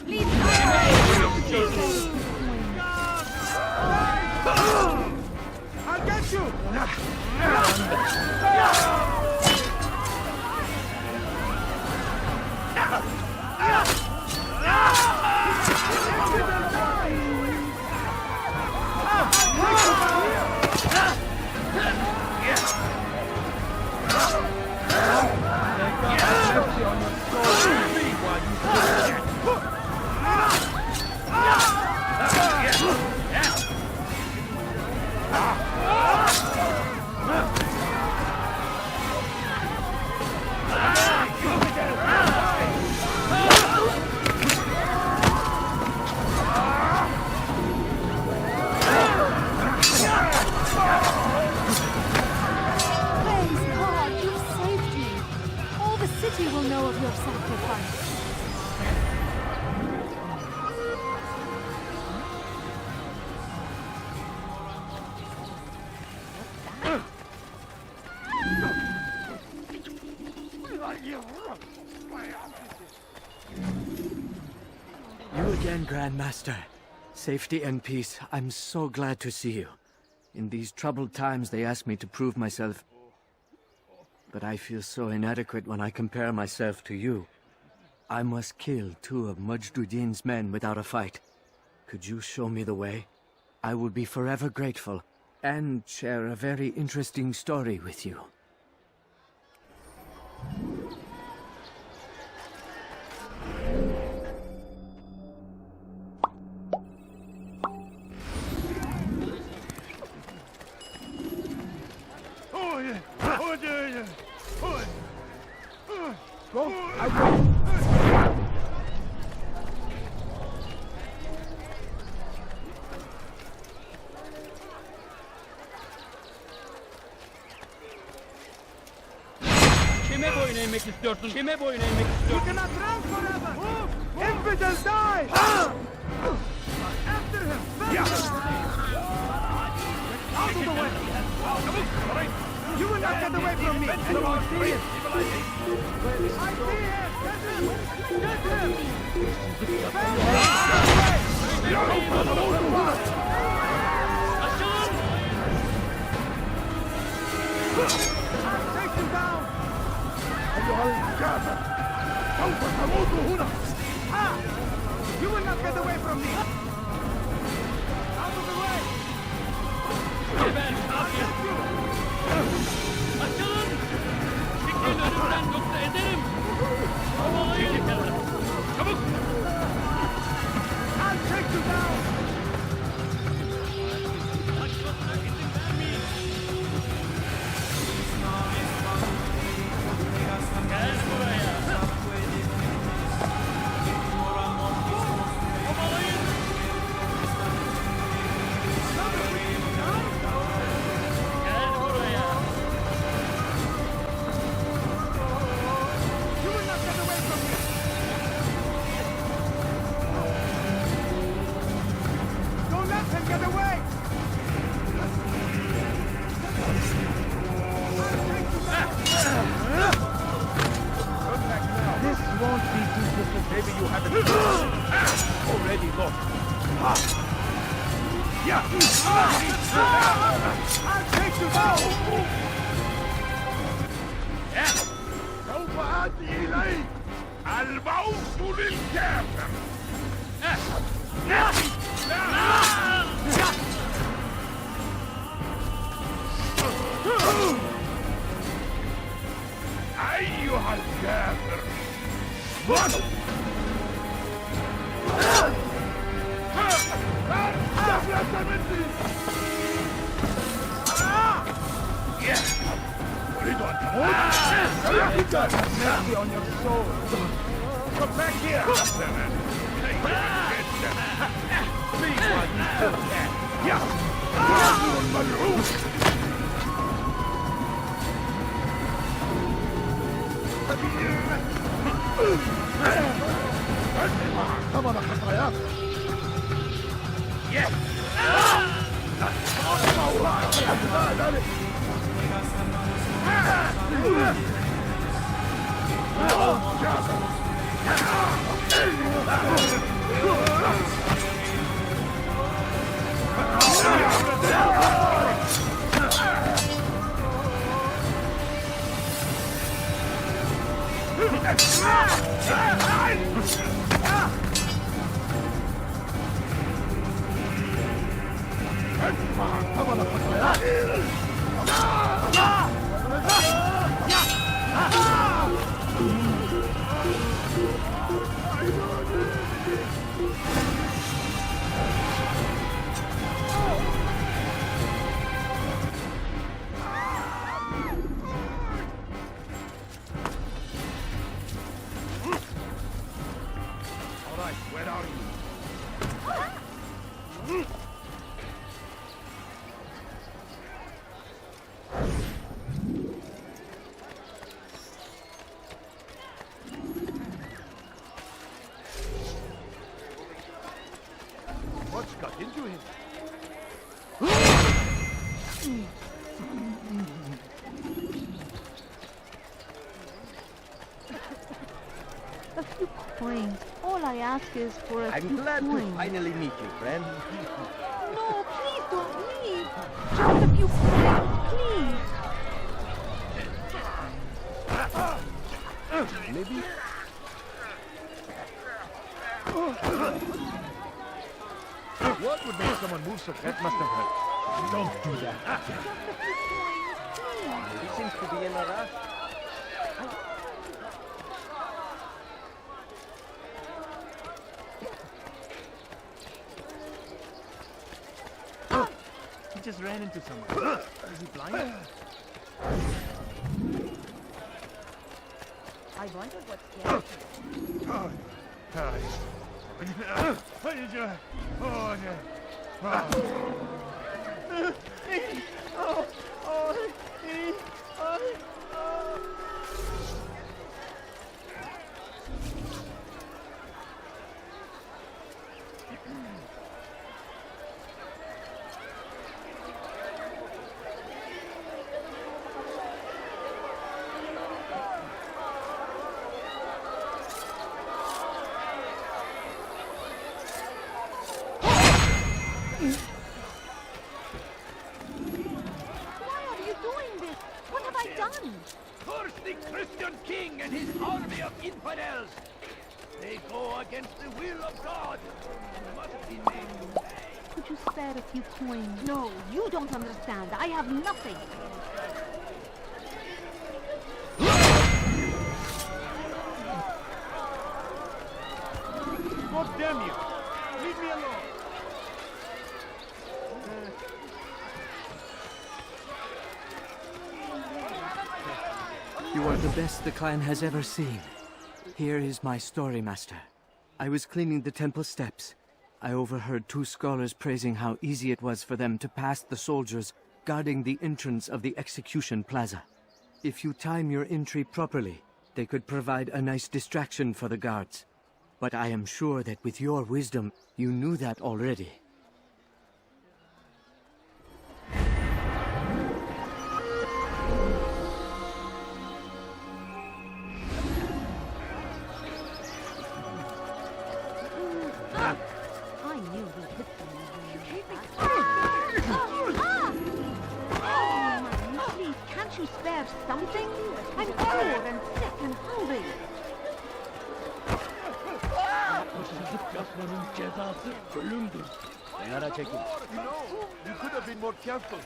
Leave I'll get you! will know of your sacrifice. You again, Grandmaster. Safety and peace. I'm so glad to see you. In these troubled times, they ask me to prove myself. But I feel so inadequate when I compare myself to you. I must kill 2 of Majduddin's men without a fight. Could you show me the way? I will be forever grateful, and share a very interesting story with you. Go, I go. Kime boyun eğmek istiyorsun? Kime boyun eğmek istiyorsun? You cannot run forever! Move! Infidels die! After him! Out of the way! You will not get away from me! Anyone see it? I see him! Get him! I'll take him down! You will not get away from me! Out of the way! Açılın! Fikrin önümden yoksa ederim! Memulayı yakalarım! Çabuk! I'll take you down! Kaçmasına izin vermeyin! Gel buraya! Memulayı! Gel buraya! You will not get away from me! Don't let him get away! This won't be too difficult. Maybe you haven't already lost. I'll take you down! سوف آتي إليك الموت للكافر أيها الكافر نفلت مني أريد أن تموت Mercy on your soul. Come back here! Please, while you still can. رجل ملعون ثمن خطاياك. ذلك are you? What's got into him? A few coins. All I ask is for a few coins. finally meet you, friend. No, please don't leave. Just a few coins, please. Maybe? What would make someone move so fast? That must have hurt. Don't do that. Just a few coins, please. He seems to be in a rush. He just ran into someone. Is he blind? I wonder what scared you. Why are you doing this? What have I done? Curse the Christian king and his army of infidels! They go against the will of God. Must be made to pay. Could you spare a few coins? No, you don't understand. I have nothing. God damn you! Leave me alone! You are the best the clan has ever seen. Here is my story, Master. I was cleaning the temple steps. I overheard two scholars praising how easy it was for them to pass the soldiers guarding the entrance of the execution plaza. If you time your entry properly, they could provide a nice distraction for the guards. But I am sure that with your wisdom, you knew that already. I knew you'd hit someone when you hit that. Please, can't you spare something? I'm poor and sick and hungry. Yapmanın cezası ölümdür. Kenara çekil. You know, you could have been more careful.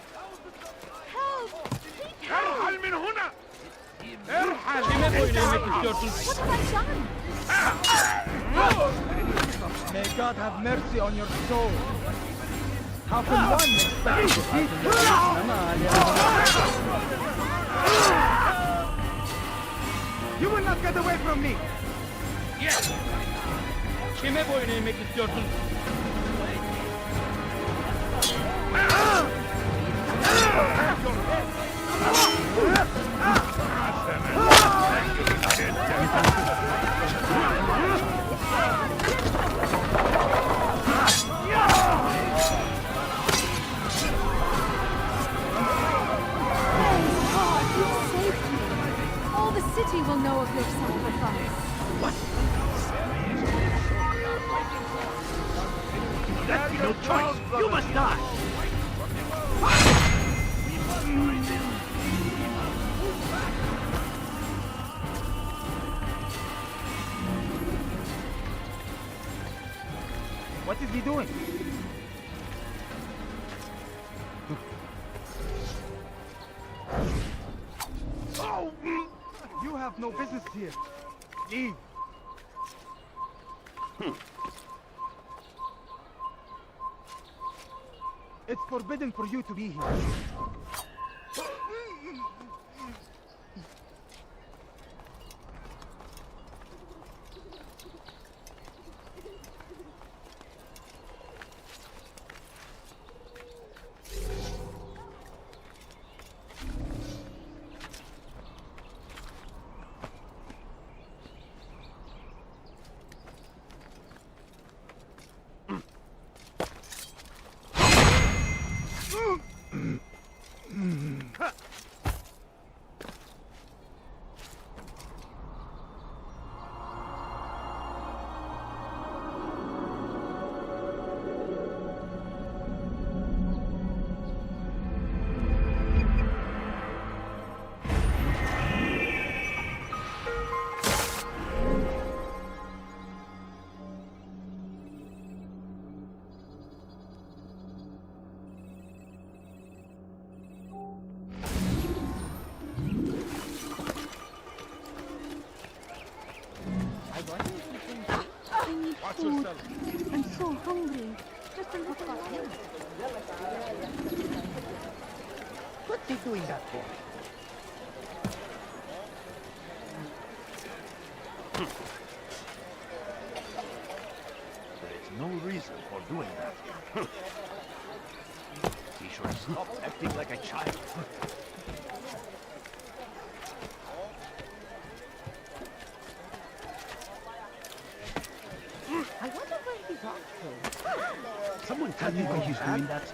Help! Please help! ارحل من هنا! ارحل! Kime boyun eğmek istiyorsun? What have I done? May God have mercy on your soul. How can one expect to see You will not get away from me! Yes. Kime boyun eğmek istiyorsun? All the city will know of your sacrifice. That's no choice! You must die! What is he doing? Oh! You have no business here. Leave. It's forbidden for you to be here. food. I'm so hungry. Just a little while. What's he doing that for? There is no reason for doing that. He should stop acting like a child. I wonder where he's off to. Someone tell me why he's doing that.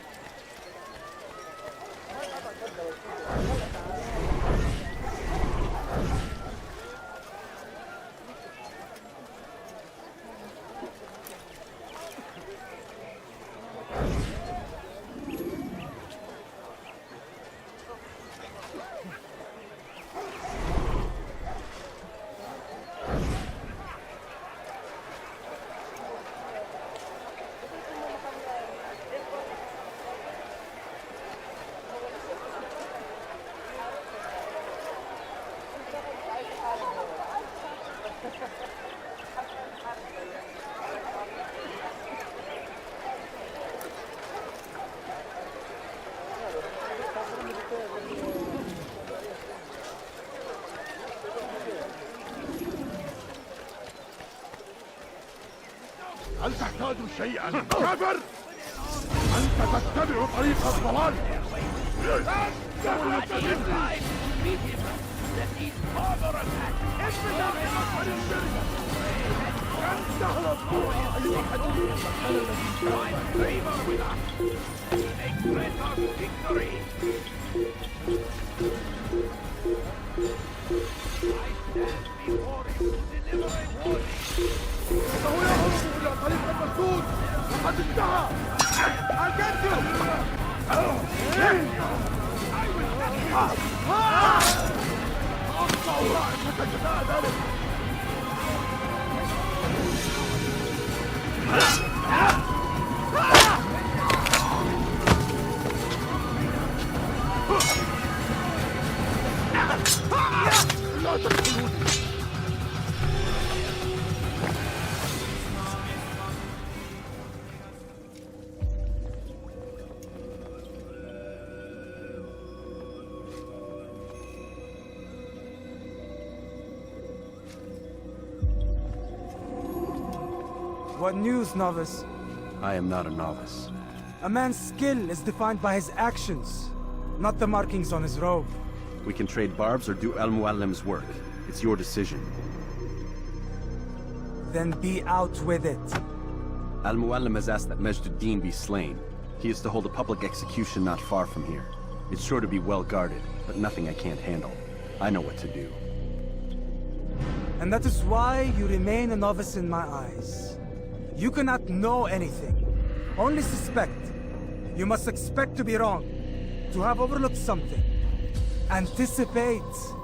هل تحتاج شيئا كافر؟ أنت تتبع طريق الضلال. إنه يهرب إلى طريق المسدود. لقد انتهى. I'll get you. أقطع رأسك جزاء ذلك. لا تقتلوني. What news, novice? I am not a novice. A man's skill is defined by his actions, not the markings on his robe. We can trade barbs or do Al-Muallim's work. It's your decision. Then be out with it. Al-Muallim has asked that Majd-ud-Din be slain. He is to hold a public execution not far from here. It's sure to be well guarded, but nothing I can't handle. I know what to do. And that is why you remain a novice in my eyes. You cannot know anything, only suspect. You must expect to be wrong, to have overlooked something. Anticipate,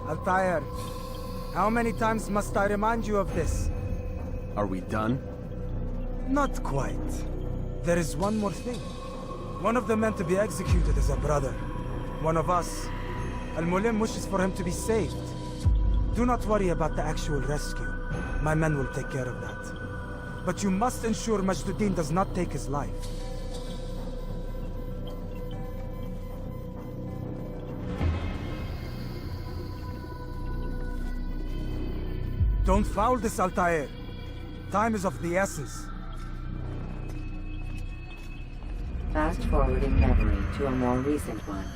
Altair. How many times must I remind you of this? Are we done? Not quite. There is one more thing. One of the men to be executed is a brother. One of us. Al-Mulim wishes for him to be saved. Do not worry about the actual rescue. My men will take care of that. But you must ensure Majd-ud-Din does not take his life. Don't foul this, Altair. Time is of the essence. Fast forwarding memory to a more recent one.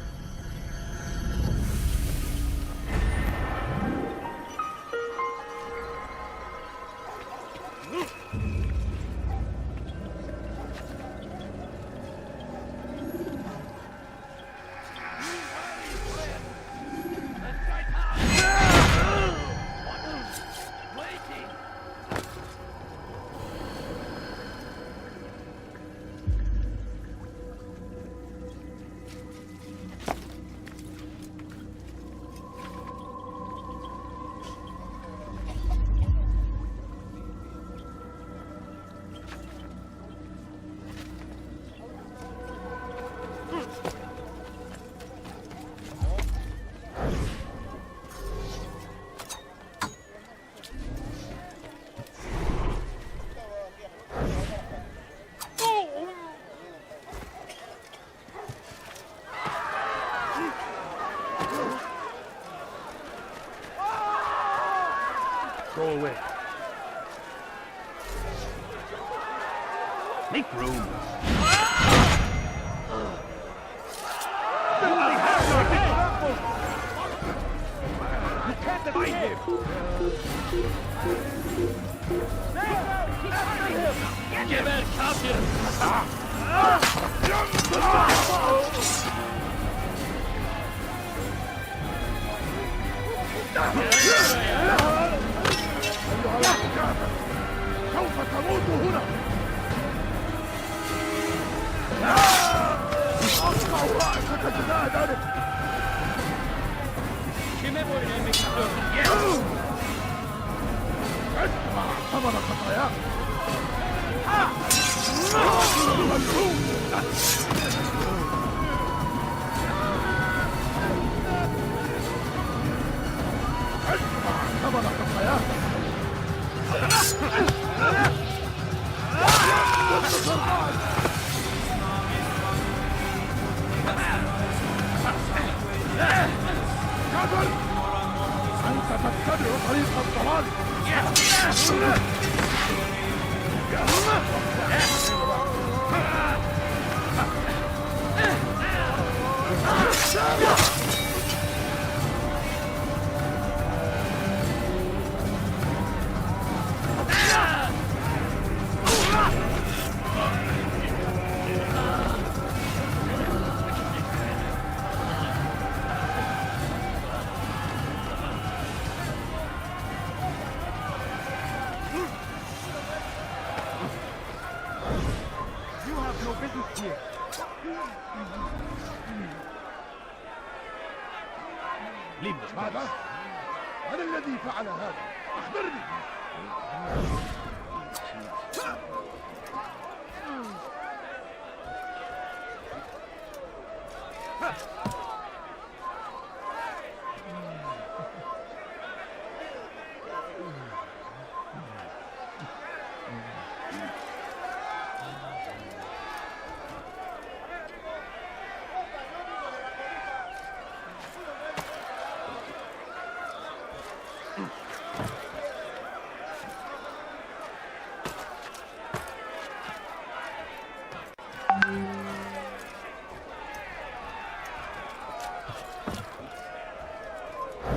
Make room. You can't defeat him. Geber kafir! سوف تموت هنا. أقطع رأسك جزاء ذلك. Kime boyun eğmek istiyorsun? ادفع ثمن خطاياك. ادفع ثمن خطاياك. كفر! أنت تتبع طريق الضلال. You have no business here. ماذا؟ من الذي فعل هذا؟ أخبرني.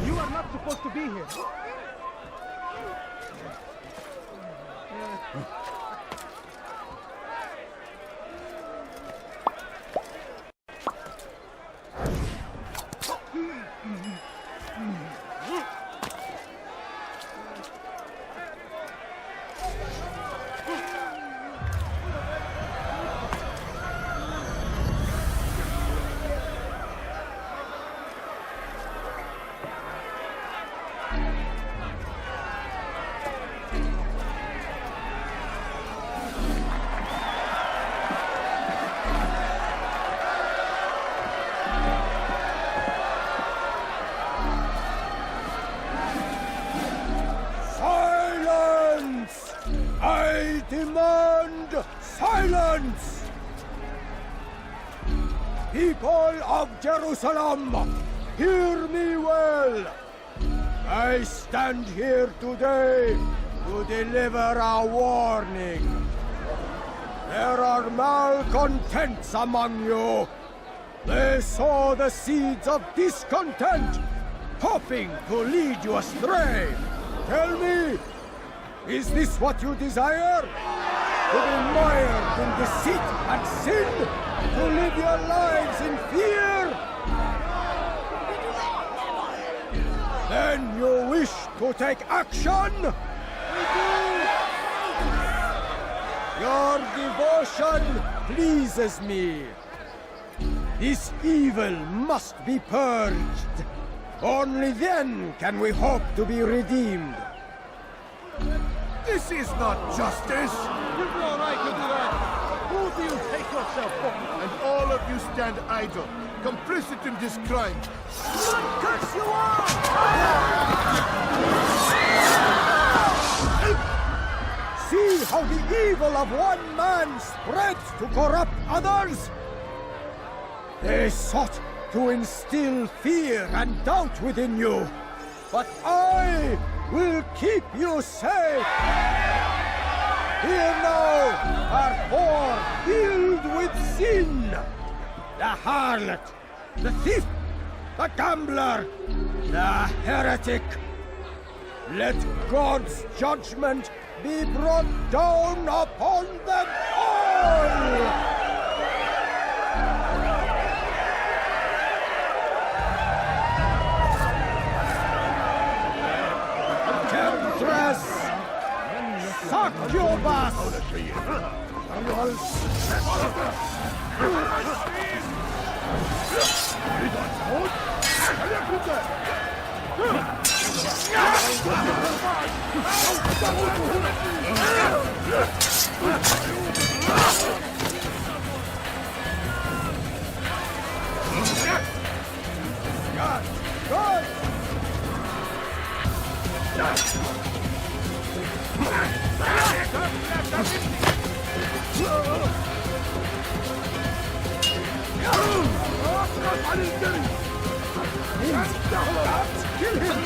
You are not supposed to be here. Silence! I demand silence! People of Jerusalem, hear me well. I stand here today to deliver a warning. There are malcontents among you. They sow the seeds of discontent, hoping to lead you astray. Tell me, is this what you desire? To be mired in deceit and sin? To live your lives in fear? Then you wish to take action? We do! Your devotion pleases me. This evil must be purged. Only then can we hope to be redeemed. This is not justice. You've no right to do that. Who do you take yourself for? And all of you stand idle, complicit in this crime. Curse you all! See how the evil of one man spreads to corrupt others? They sought to instill fear and doubt within you, but I will keep you safe. Here now are 4 the harlot, the thief, the gambler, the heretic. Let God's judgment be brought down upon them all! Temptress! Succubus! Kill him!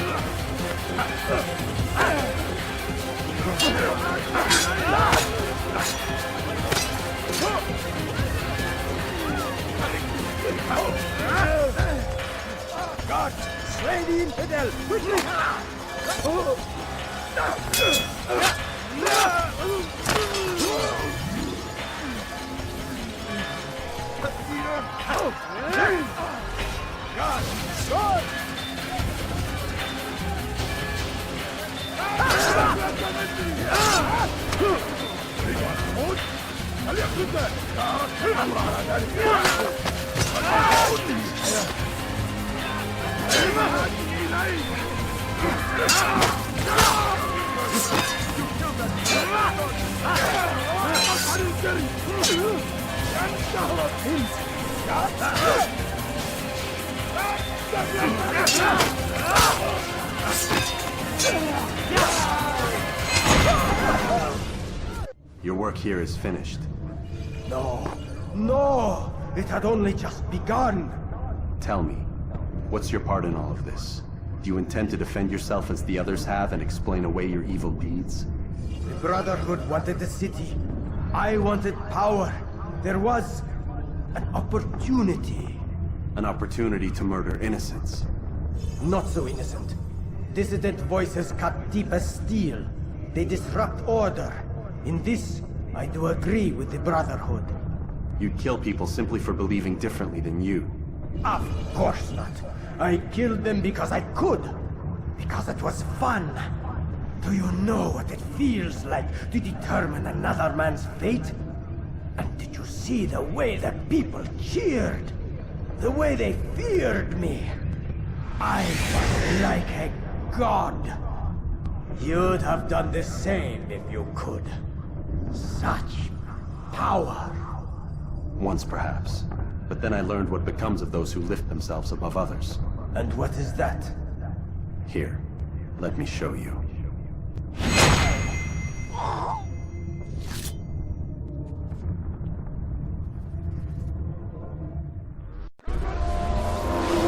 God, slay the infidel! Quickly! God! God! Your work here is finished. No, no! It had only just begun! Tell me, what's your part in all of this? Do you intend to defend yourself as the others have and explain away your evil deeds? The Brotherhood wanted the city. I wanted power. There was an opportunity. An opportunity to murder innocents. Not so innocent. Dissident voices cut deep as steel. They disrupt order. In this, I do agree with the Brotherhood. You'd kill people simply for believing differently than you. Of course not. I killed them because I could. Because it was fun. Do you know what it feels like to determine another man's fate? And did you see the way that people cheered? The way they feared me? I was like a god. You'd have done the same if you could. Such power. Once perhaps. But then I learned what becomes of those who lift themselves above others. And what is that? Here, let me show you.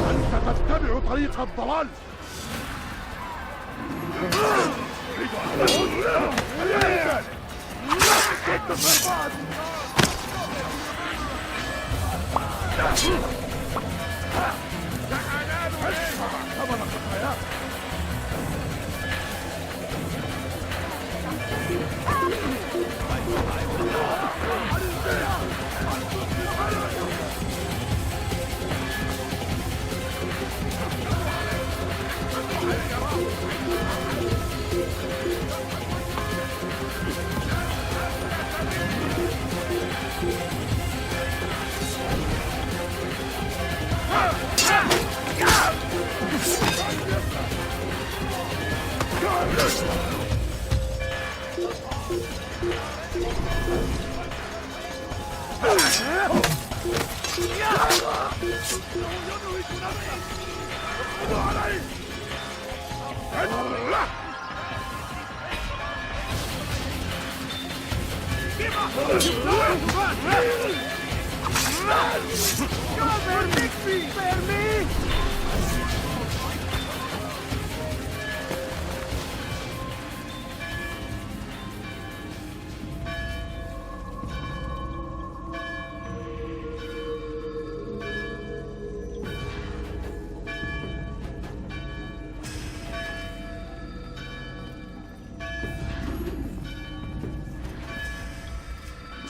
أنت تتبع طريق الضلال.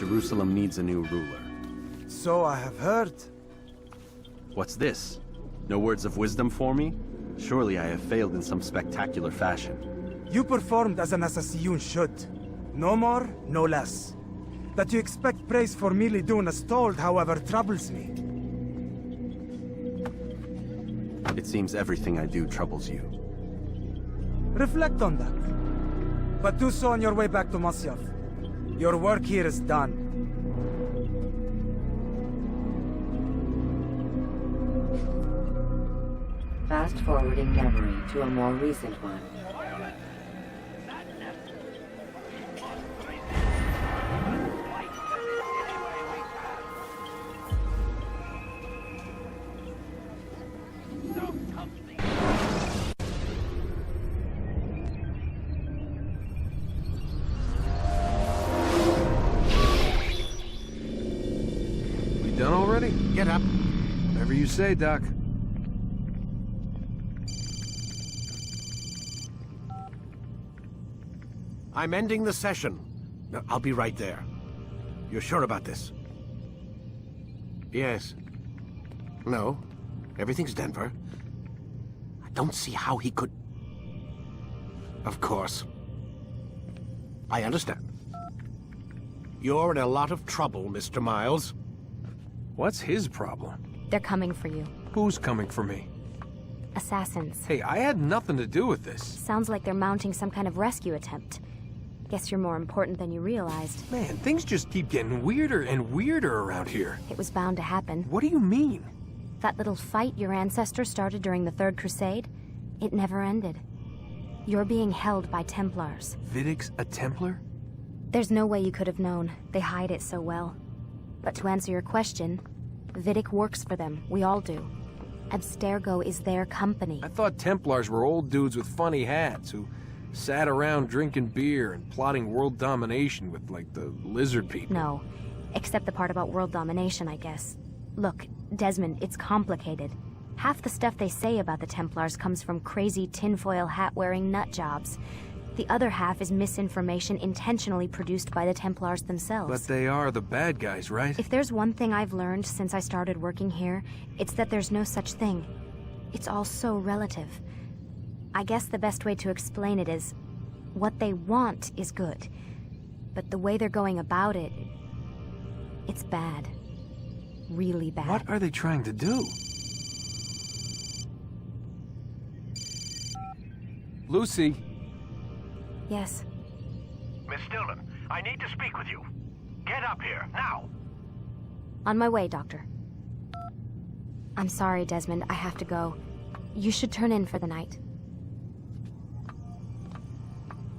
Jerusalem needs a new ruler. So I have heard. What's this? No words of wisdom for me? Surely I have failed in some spectacular fashion. You performed as an assassin should. No more, no less. That you expect praise for merely doing as told, however, troubles me. It seems everything I do troubles you. Reflect on that. But do so on your way back to Masyaf. Your work here is done. Fast-forwarding memory to a more recent one. We done already? Get up. Whatever you say, Doc. I'm ending the session. No, I'll be right there. You're sure about this? Yes. No. Everything's Denver. I don't see how he could... Of course. I understand. You're in a lot of trouble, Mr. Miles. What's his problem? They're coming for you. Who's coming for me? Assassins. Hey, I had nothing to do with this. Sounds like they're mounting some kind of rescue attempt. Guess you're more important than you realized. Man, things just keep getting weirder and weirder around here. It was bound to happen. What do you mean? That little fight your ancestors started during the Third Crusade, it never ended. You're being held by Templars. Vidic's a Templar? There's no way you could have known. They hide it so well. But to answer your question, Vidic works for them. We all do. Abstergo is their company. I thought Templars were old dudes with funny hats who sat around drinking beer and plotting world domination with, like, the lizard people. No. Except the part about world domination, I guess. Look, Desmond, it's complicated. Half the stuff they say about the Templars comes from crazy tinfoil hat-wearing nut jobs. The other half is misinformation intentionally produced by the Templars themselves. But they are the bad guys, right? If there's one thing I've learned since I started working here, it's that there's no such thing. It's all so relative. I guess the best way to explain it is, what they want is good. But the way they're going about it, it's bad. Really bad. What are they trying to do? Lucy? Yes. Miss Stillman, I need to speak with you. Get up here, now! On my way, Doctor. I'm sorry, Desmond. I have to go. You should turn in for the night.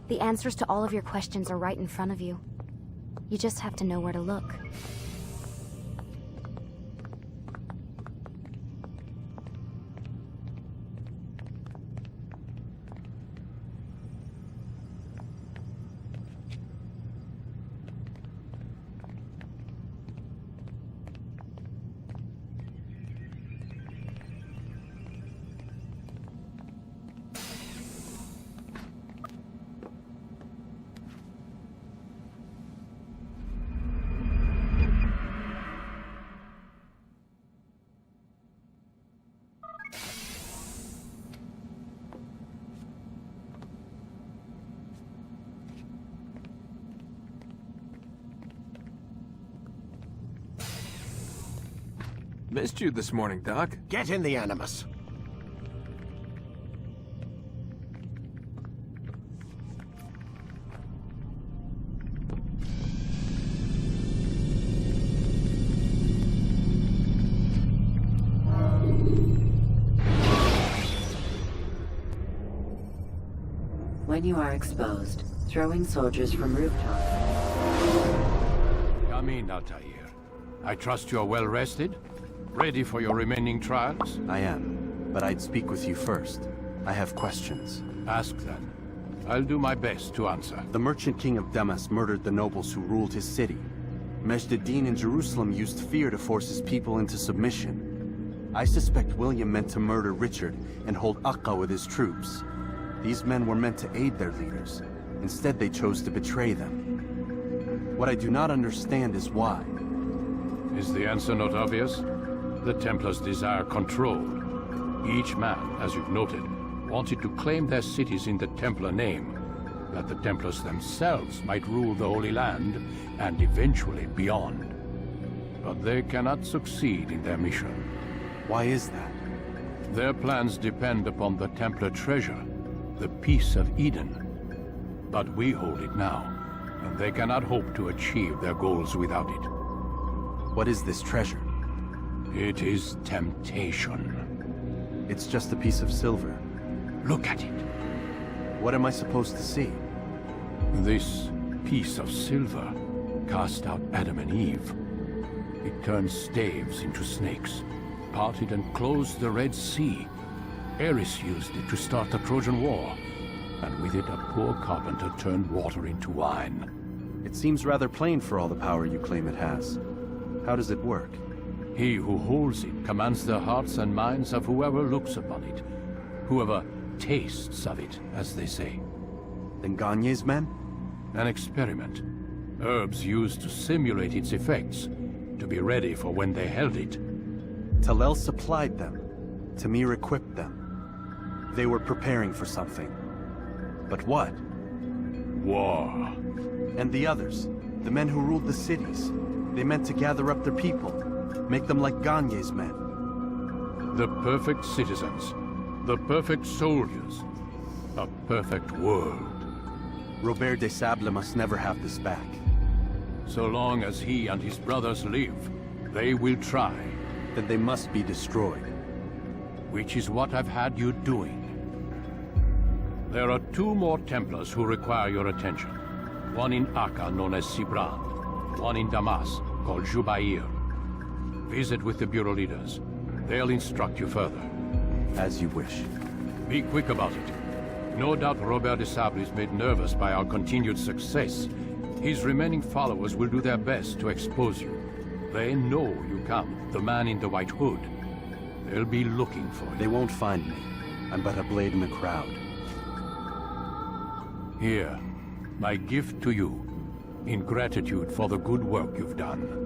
The answers to all of your questions are right in front of you. You just have to know where to look. Missed you this morning, Doc. Get in the Animus. When you are exposed, throwing soldiers from rooftops. Come in, Altair. I trust you are well rested? Ready for your remaining trials? I am, but I'd speak with you first. I have questions. Ask then. I'll do my best to answer. The merchant king of Damas murdered the nobles who ruled his city. Majd ad-Din in Jerusalem used fear to force his people into submission. I suspect William meant to murder Richard and hold Aqqa with his troops. These men were meant to aid their leaders. Instead, they chose to betray them. What I do not understand is why. Is the answer not obvious? The Templars desire control. Each man, as you've noted, wanted to claim their cities in the Templar name, that the Templars themselves might rule the Holy Land, and eventually beyond. But they cannot succeed in their mission. Why is that? Their plans depend upon the Templar treasure, the Peace of Eden. But we hold it now, and they cannot hope to achieve their goals without it. What is this treasure? It is temptation. It's just a piece of silver. Look at it. What am I supposed to see? This piece of silver cast out Adam and Eve. It turned staves into snakes, parted and closed the Red Sea. Ares used it to start the Trojan War, and with it a poor carpenter turned water into wine. It seems rather plain for all the power you claim it has. How does it work? He who holds it commands the hearts and minds of whoever looks upon it, whoever tastes of it, as they say. Then Gagne's men? An experiment. Herbs used to simulate its effects, to be ready for when they held it. Talel supplied them. Tamir equipped them. They were preparing for something. But what? War. And the others, the men who ruled the cities, they meant to gather up their people, make them like Gagne's men. The perfect citizens, the perfect soldiers, a perfect world. Robert de Sable must never have this back. So long as he and his brothers live, they will try. Then they must be destroyed. Which is what I've had you doing. There are 2 more Templars who require your attention. One in Akka, known as Sibrand. One in Damas, called Jubair. Visit with the Bureau leaders. They'll instruct you further. As you wish. Be quick about it. No doubt Robert de Sable is made nervous by our continued success. His remaining followers will do their best to expose you. They know you come, the man in the white hood. They'll be looking for you. They won't find me. I'm but a blade in the crowd. Here, my gift to you, in gratitude for the good work you've done.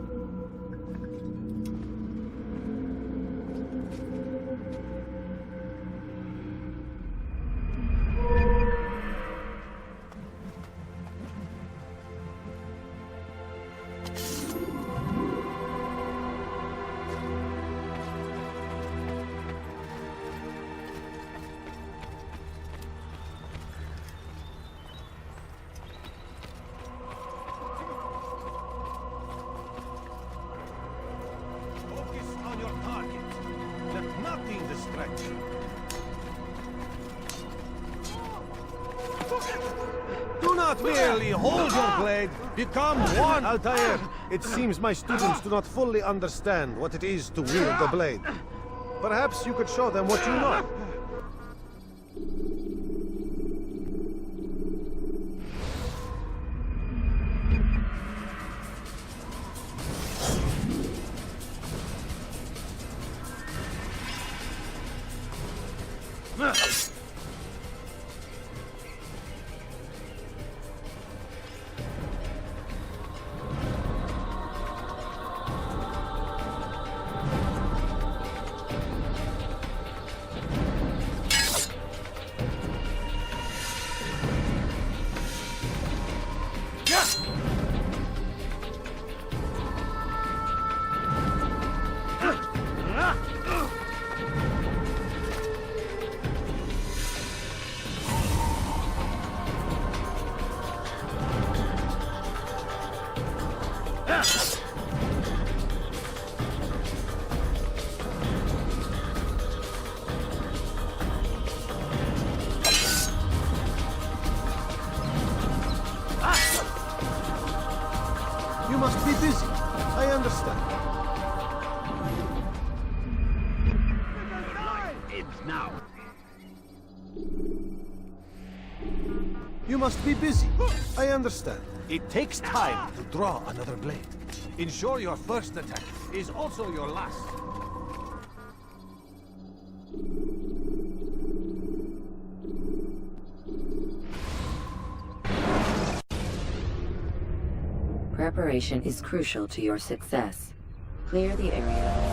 Do not merely hold your blade, become one, Altair. It seems my students do not fully understand what it is to wield the blade. Perhaps you could show them what you know. You must be busy. I understand. Now. You must be busy. I understand. It takes time to draw another blade. Ensure your first attack is also your last. Preparation is crucial to your success. Clear the area